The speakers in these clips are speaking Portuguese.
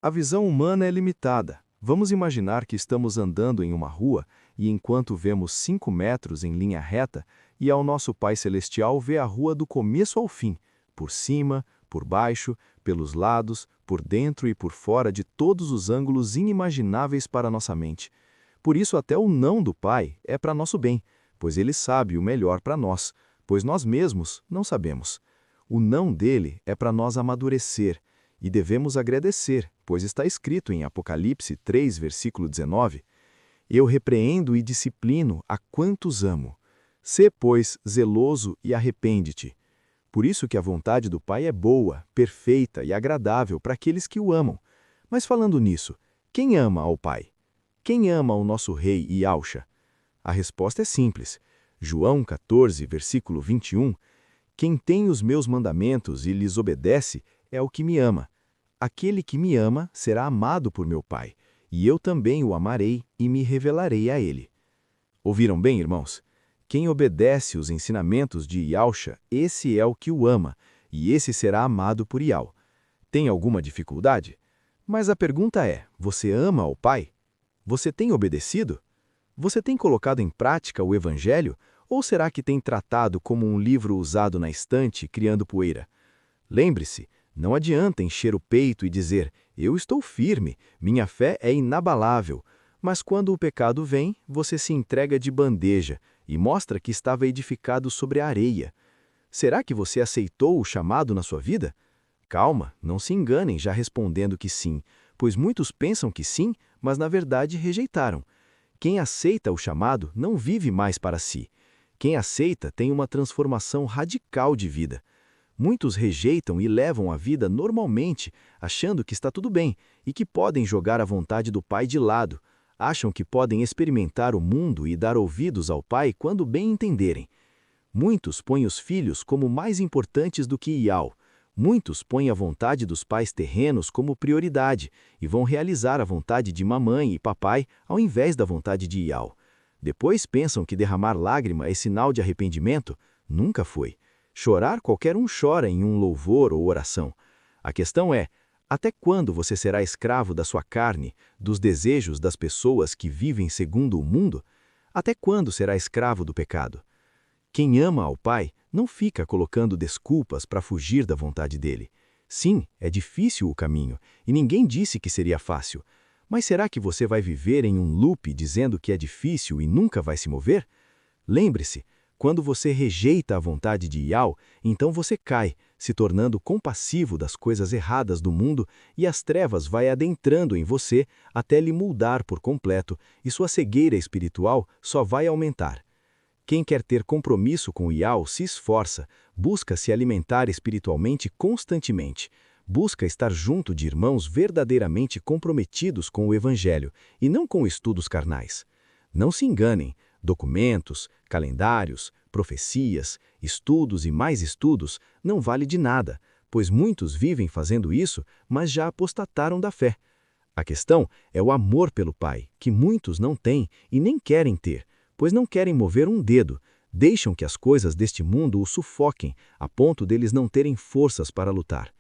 A visão humana é limitada. Vamos imaginar que estamos andando em uma rua e enquanto vemos 5 metros em linha reta, e ao nosso Pai Celestial vê a rua do começo ao fim, por cima, por baixo, pelos lados, por dentro e por fora de todos os ângulos inimagináveis para nossa mente. Por isso até o não do Pai é para nosso bem, pois Ele sabe o melhor para nós, pois nós mesmos não sabemos. O não dele é para nós amadurecer, e devemos agradecer, pois está escrito em Apocalipse 3, versículo 19, Eu repreendo e disciplino a quantos amo. Sê, pois, zeloso e arrepende-te. Por isso que a vontade do Pai é boa, perfeita e agradável para aqueles que o amam. Mas falando nisso, quem ama ao Pai? Quem ama o nosso Rei Yahshua? A resposta é simples. João 14, versículo 21, Quem tem os meus mandamentos e lhes obedece é o que me ama. Aquele que me ama será amado por meu Pai, e eu também o amarei e me revelarei a ele. Ouviram bem, irmãos? Quem obedece os ensinamentos de Yahshua, esse é o que o ama, e esse será amado por Yahweh. Tem alguma dificuldade? Mas a pergunta é, você ama ao Pai? Você tem obedecido? Você tem colocado em prática o Evangelho, ou será que tem tratado como um livro usado na estante, criando poeira? Lembre-se, não adianta encher o peito e dizer, eu estou firme, minha fé é inabalável, mas quando o pecado vem, você se entrega de bandeja e mostra que estava edificado sobre a areia. Será que você aceitou o chamado na sua vida? Calma, não se enganem já respondendo que sim, pois muitos pensam que sim, mas na verdade rejeitaram. Quem aceita o chamado não vive mais para si. Quem aceita tem uma transformação radical de vida. Muitos rejeitam e levam a vida normalmente, achando que está tudo bem e que podem jogar a vontade do Pai de lado. Acham que podem experimentar o mundo e dar ouvidos ao Pai quando bem entenderem. Muitos põem os filhos como mais importantes do que Yahweh. Muitos põem a vontade dos pais terrenos como prioridade e vão realizar a vontade de mamãe e papai ao invés da vontade de Yahweh. Depois pensam que derramar lágrima é sinal de arrependimento? Nunca foi. Chorar qualquer um chora em um louvor ou oração. A questão é, até quando você será escravo da sua carne, dos desejos das pessoas que vivem segundo o mundo? Até quando será escravo do pecado? Quem ama ao Pai não fica colocando desculpas para fugir da vontade dele. Sim, é difícil o caminho, e ninguém disse que seria fácil. Mas será que você vai viver em um loop dizendo que é difícil e nunca vai se mover? Lembre-se, quando você rejeita a vontade de Yahweh, então você cai, se tornando compassivo das coisas erradas do mundo e as trevas vai adentrando em você até lhe moldar por completo e sua cegueira espiritual só vai aumentar. Quem quer ter compromisso com Yahweh se esforça, busca se alimentar espiritualmente constantemente, busca estar junto de irmãos verdadeiramente comprometidos com o Evangelho e não com estudos carnais. Não se enganem, documentos, calendários, profecias, estudos e mais estudos não vale de nada, pois muitos vivem fazendo isso, mas já apostataram da fé. A questão é o amor pelo Pai, que muitos não têm e nem querem ter, pois não querem mover um dedo, deixam que as coisas deste mundo o sufoquem, a ponto deles não terem forças para lutar.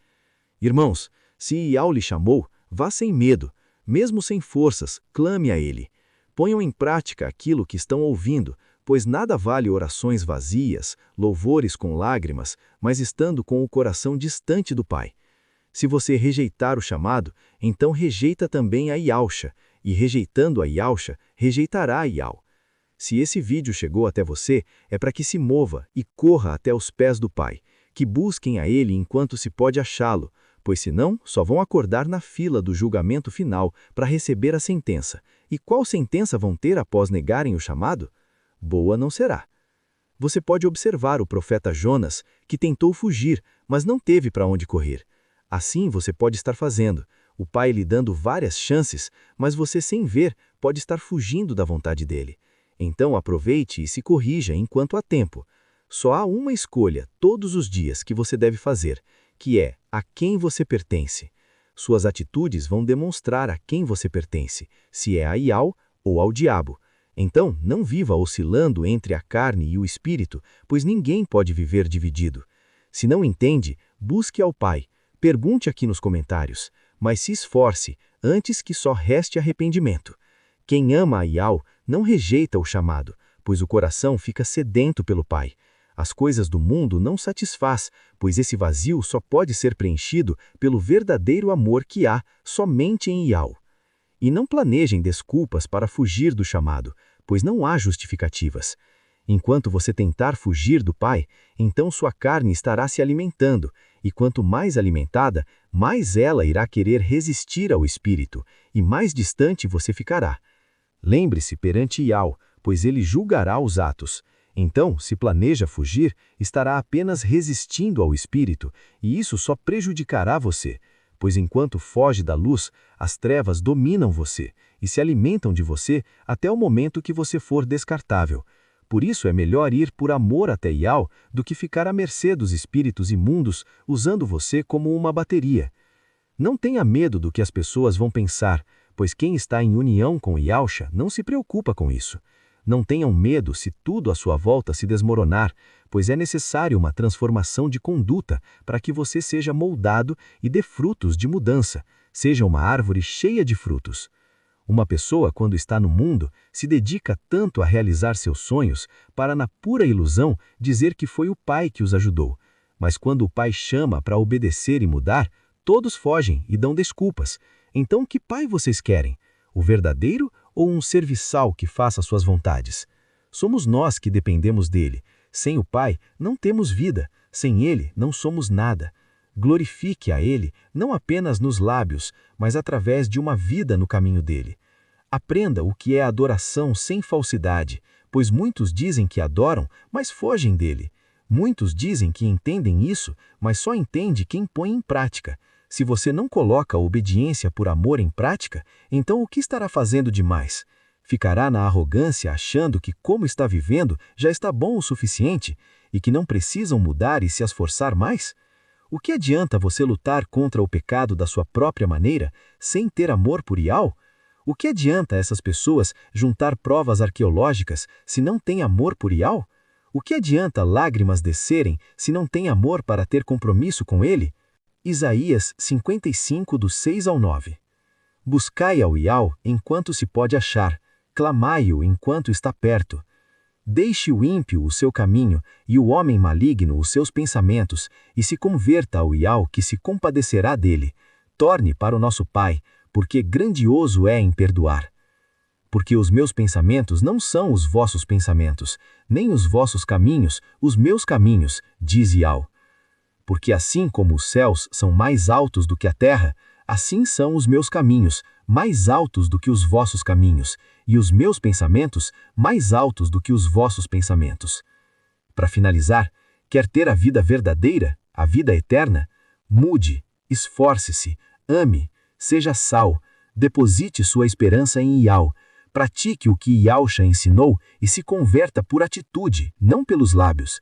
Irmãos, se Yahweh lhe chamou, vá sem medo, mesmo sem forças, clame a Ele. Ponham em prática aquilo que estão ouvindo, pois nada vale orações vazias, louvores com lágrimas, mas estando com o coração distante do Pai. Se você rejeitar o chamado, então rejeita também a Yahshua, e rejeitando a Yahshua, rejeitará a Yahweh. Se esse vídeo chegou até você, é para que se mova e corra até os pés do Pai, que busquem a Ele enquanto se pode achá-lo, pois senão só vão acordar na fila do julgamento final para receber a sentença. E qual sentença vão ter após negarem o chamado? Boa não será. Você pode observar o profeta Jonas, que tentou fugir, mas não teve para onde correr. Assim você pode estar fazendo, o Pai lhe dando várias chances, mas você sem ver pode estar fugindo da vontade dele. Então aproveite e se corrija enquanto há tempo. Só há uma escolha todos os dias que você deve fazer, que é a quem você pertence. Suas atitudes vão demonstrar a quem você pertence, se é a Yahweh ou ao diabo. Então, não viva oscilando entre a carne e o espírito, pois ninguém pode viver dividido. Se não entende, busque ao Pai. Pergunte aqui nos comentários. mas se esforce, antes que só reste arrependimento. Quem ama a Iau não rejeita o chamado, pois o coração fica sedento pelo Pai. As coisas do mundo não satisfaz, pois esse vazio só pode ser preenchido pelo verdadeiro amor que há somente em Iau. E não planejem desculpas para fugir do chamado, pois não há justificativas. Enquanto você tentar fugir do Pai, então sua carne estará se alimentando, e quanto mais alimentada, mais ela irá querer resistir ao Espírito, e mais distante você ficará. Lembre-se perante Iau, pois ele julgará os atos. Então, se planeja fugir, estará apenas resistindo ao Espírito, e isso só prejudicará você, pois enquanto foge da luz, as trevas dominam você e se alimentam de você até o momento que você for descartável. Por isso é melhor ir por amor até Iau do que ficar à mercê dos espíritos imundos usando você como uma bateria. Não tenha medo do que as pessoas vão pensar, pois quem está em união com Yausha não se preocupa com isso. Não tenham medo se tudo à sua volta se desmoronar, pois é necessário uma transformação de conduta para que você seja moldado e dê frutos de mudança, seja uma árvore cheia de frutos. Uma pessoa, quando está no mundo, se dedica tanto a realizar seus sonhos para, na pura ilusão, dizer que foi o pai que os ajudou. Mas quando o pai chama para obedecer e mudar, todos fogem e dão desculpas. Então, que pai vocês querem? O verdadeiro ou um serviçal que faça suas vontades? Somos nós que dependemos dele. Sem o Pai, não temos vida. Sem ele, não somos nada. Glorifique a ele, não apenas nos lábios, mas através de uma vida no caminho dele. Aprenda o que é adoração sem falsidade, pois muitos dizem que adoram, mas fogem dele. Muitos dizem que entendem isso, mas só entende quem põe em prática. Se você não coloca a obediência por amor em prática, então o que estará fazendo demais? Ficará na arrogância achando que como está vivendo já está bom o suficiente e que não precisam mudar e se esforçar mais? O que adianta você lutar contra o pecado da sua própria maneira, sem ter amor por Iau? O que adianta essas pessoas juntar provas arqueológicas se não têm amor por Iau? O que adianta lágrimas descerem se não tem amor para ter compromisso com ele? Isaías 55, do 6 ao 9. Buscai ao Iau enquanto se pode achar, clamai-o enquanto está perto. Deixe o ímpio o seu caminho e o homem maligno os seus pensamentos, e se converta ao Iau que se compadecerá dele. Torne para o nosso Pai, porque grandioso é em perdoar. Porque os meus pensamentos não são os vossos pensamentos, nem os vossos caminhos, os meus caminhos, diz Iau. Porque assim como os céus são mais altos do que a terra, assim são os meus caminhos, mais altos do que os vossos caminhos, e os meus pensamentos mais altos do que os vossos pensamentos. Para finalizar, quer ter a vida verdadeira, a vida eterna? Mude, esforce-se, ame, seja sal, deposite sua esperança em Iau, pratique o que Yausha ensinou e se converta por atitude, não pelos lábios.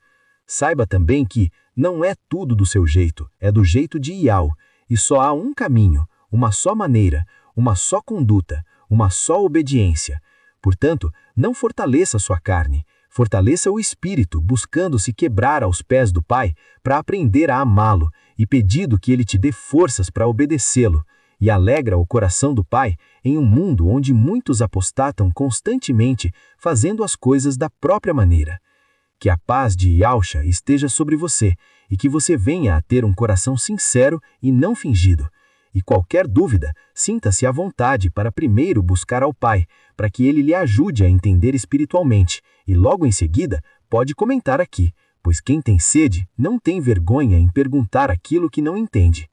Saiba também que não é tudo do seu jeito, é do jeito de Iau, e só há um caminho, uma só maneira, uma só conduta, uma só obediência. Portanto, não fortaleça sua carne, fortaleça o espírito, buscando se quebrar aos pés do Pai para aprender a amá-lo e pedindo que ele te dê forças para obedecê-lo, e alegra o coração do Pai em um mundo onde muitos apostatam constantemente fazendo as coisas da própria maneira. Que a paz de Yausha esteja sobre você e que você venha a ter um coração sincero e não fingido. E qualquer dúvida, sinta-se à vontade para primeiro buscar ao Pai, para que ele lhe ajude a entender espiritualmente, e logo em seguida pode comentar aqui, pois quem tem sede não tem vergonha em perguntar aquilo que não entende.